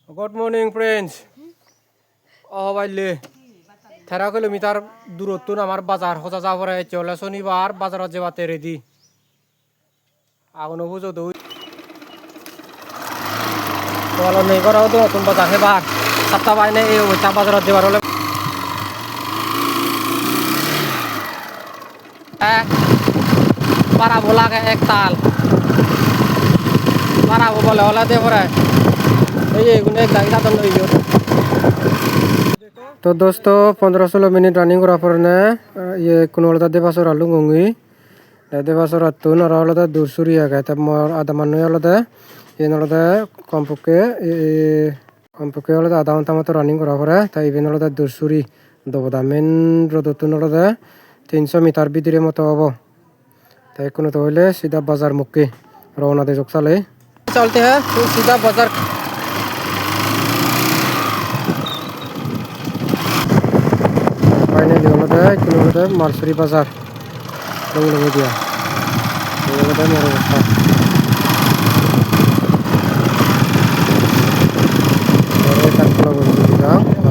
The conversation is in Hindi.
Good morning, friends. Oh, বাইলে 13 kilometre দূরত্ব আমার বাজার হজা যাবরে চলে শনিবার বাজারত যাওয়াতে রেডি আগুনো বুঝো দুই বলো নেই করাও তো নতুন বাজার হেবার সপ্তাহ বাইনে এই ওটা বাজারত যাবার হলে পারাবো লাগে এক তাল পারাবো বলে হলে দে পরে এই এগুলো এক দাগি দাদন লই तो दोस्तों 15-16 मिनट रनिंग करा पर ने ये कुनोलता देवासर आलू गंगी देवासर अतुन और अलदा दूरसुरी आ गया तब मोर आधा मनु अलदा ये नलदा कम्पुके अलदा आधा घंटा मत रनिंग करा पर ताई इवेन अलदा दूरसुरी दोबदा मेन रोदतुन अलदा 300 मीटर बिदिरे मत हबो ताई कुनो तो हले सीधा बाजार मुक्की रवाना दे जोकसाले चलते हैं सीधा बाजार फाइनली हलो मार्सरी बाजार लंग दिया मोर अवस्था